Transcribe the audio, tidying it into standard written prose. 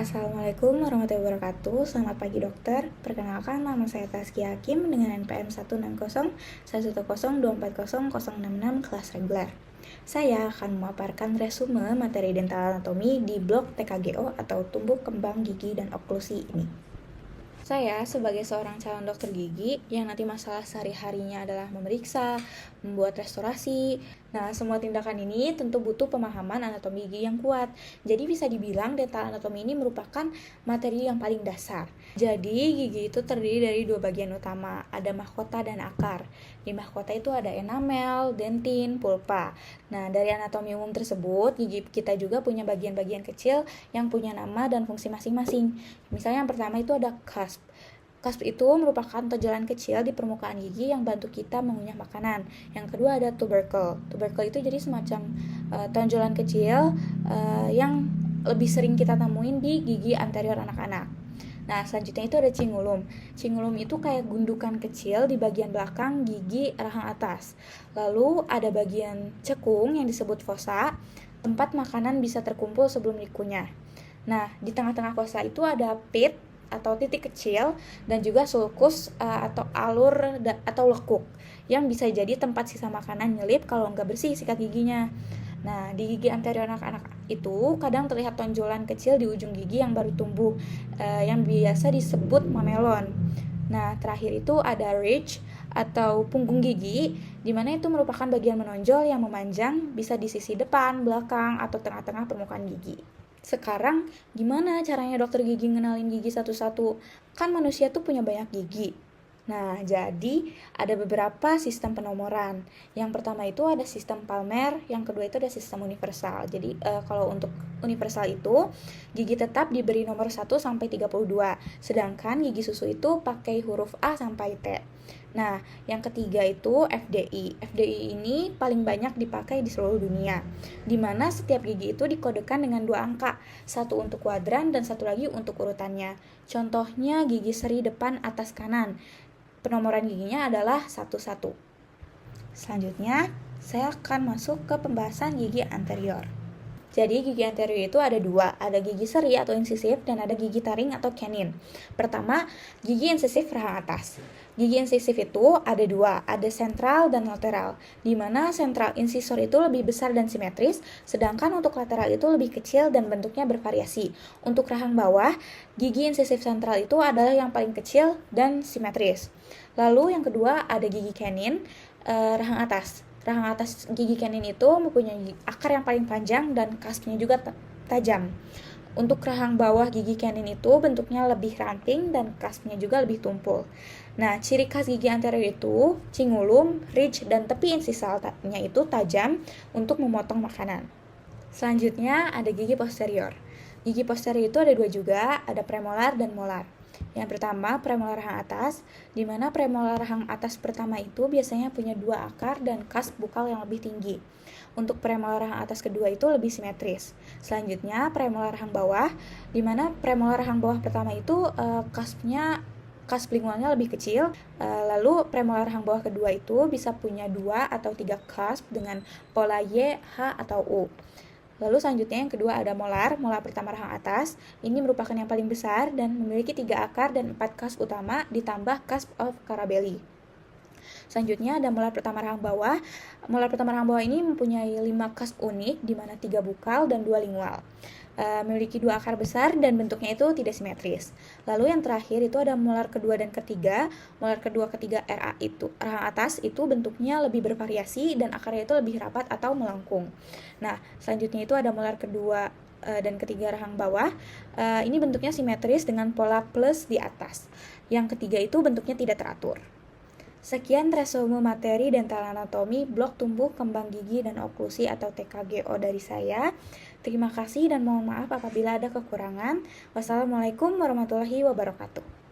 Assalamualaikum warahmatullahi wabarakatuh. Selamat pagi dokter. Perkenalkan, nama saya Taskia Hakim dengan NPM 160 110240066 kelas reguler. Saya akan memaparkan resume materi dental anatomi di blok TKGO atau tumbuh kembang gigi dan oklusi ini. Saya sebagai seorang calon dokter gigi yang nanti masalah sehari-harinya adalah memeriksa, membuat restorasi. Nah, semua tindakan ini tentu butuh pemahaman anatomi gigi yang kuat. Jadi bisa dibilang dental anatomi ini merupakan materi yang paling dasar. Jadi gigi itu terdiri dari dua bagian utama, ada mahkota dan akar. Di mahkota itu ada enamel, dentin, pulpa. Nah, dari anatomi umum tersebut, gigi kita juga punya bagian-bagian kecil yang punya nama dan fungsi masing-masing. Misalnya yang pertama itu ada cusp. Cusp itu merupakan tonjolan kecil di permukaan gigi yang bantu kita mengunyah makanan. Yang kedua ada tubercle. Tubercle itu jadi semacam tonjolan kecil yang lebih sering kita temuin di gigi anterior anak-anak. Nah, selanjutnya itu ada cingulum. Cingulum itu kayak gundukan kecil di bagian belakang gigi rahang atas. Lalu ada bagian cekung yang disebut fossa, tempat makanan bisa terkumpul sebelum dikunyah. Nah, di tengah-tengah fossa itu ada pit atau titik kecil dan juga sulcus atau alur atau lekuk yang bisa jadi tempat sisa makanan nyelip kalau nggak bersih sikat giginya. Nah, di gigi anterior anak-anak itu kadang terlihat tonjolan kecil di ujung gigi yang baru tumbuh yang biasa disebut mamelon. Nah, terakhir itu ada ridge atau punggung gigi, di mana itu merupakan bagian menonjol yang memanjang bisa di sisi depan, belakang, atau tengah-tengah permukaan gigi. Sekarang, gimana caranya dokter gigi ngenalin gigi satu-satu? Kan manusia tuh punya banyak gigi. Nah, jadi ada beberapa sistem penomoran. Yang pertama itu ada sistem Palmer, yang kedua itu ada sistem universal. Jadi kalau untuk universal itu gigi tetap diberi nomor 1 sampai 32, sedangkan gigi susu itu pakai huruf A sampai T. Nah, yang ketiga itu FDI. FDI ini paling banyak dipakai di seluruh dunia, di mana setiap gigi itu dikodekan dengan 2 angka, satu untuk kuadran dan satu lagi untuk urutannya. Contohnya gigi seri depan atas kanan. Penomoran giginya adalah 11. Selanjutnya, saya akan masuk ke pembahasan gigi anterior. Jadi gigi anterior itu ada 2, ada gigi seri atau insisif dan ada gigi taring atau canine. Pertama, gigi insisif rahang atas. Gigi insisif itu ada 2, ada sentral dan lateral, di mana sentral incisor itu lebih besar dan simetris, sedangkan untuk lateral itu lebih kecil dan bentuknya bervariasi. Untuk rahang bawah, gigi insisif sentral itu adalah yang paling kecil dan simetris. Lalu yang kedua ada gigi canine, rahang atas. Rahang atas gigi canine itu mempunyai akar yang paling panjang dan cuspnya juga tajam. Untuk rahang bawah gigi canine itu bentuknya lebih ramping dan cuspnya juga lebih tumpul. Nah, ciri khas gigi anterior itu cingulum, ridge, dan tepi insisalnya itu tajam untuk memotong makanan. Selanjutnya ada gigi posterior. Gigi posterior itu ada 2 juga, ada premolar dan molar. Yang pertama, premolar rahang atas, di mana premolar rahang atas pertama itu biasanya punya 2 akar dan cusp bukal yang lebih tinggi. Untuk premolar rahang atas kedua itu lebih simetris. Selanjutnya, premolar rahang bawah, di mana premolar rahang bawah pertama itu cusp lingualnya lebih kecil. Lalu premolar rahang bawah kedua itu bisa punya 2 atau 3 cusp dengan pola Y, H, atau U. Lalu selanjutnya yang kedua ada molar pertama rahang atas. Ini merupakan yang paling besar dan memiliki 3 akar dan 4 cusp utama ditambah cusp of Carabelli. Selanjutnya ada molar pertama rahang bawah. Molar pertama rahang bawah ini mempunyai 5 cusp unik, di mana 3 bukal dan 2 lingual. Memiliki 2 akar besar dan bentuknya itu tidak simetris. Lalu yang terakhir itu ada molar kedua dan ketiga. Molar kedua ketiga RA itu rahang atas itu bentuknya lebih bervariasi dan akarnya itu lebih rapat atau melengkung. Nah, selanjutnya itu ada molar kedua dan ketiga rahang bawah. Ini bentuknya simetris dengan pola plus di atas. Yang ketiga itu bentuknya tidak teratur. Sekian resume materi dental anatomi blok tumbuh kembang gigi dan oklusi atau TKGO dari saya. Terima kasih dan mohon maaf apabila ada kekurangan. Wassalamualaikum warahmatullahi wabarakatuh.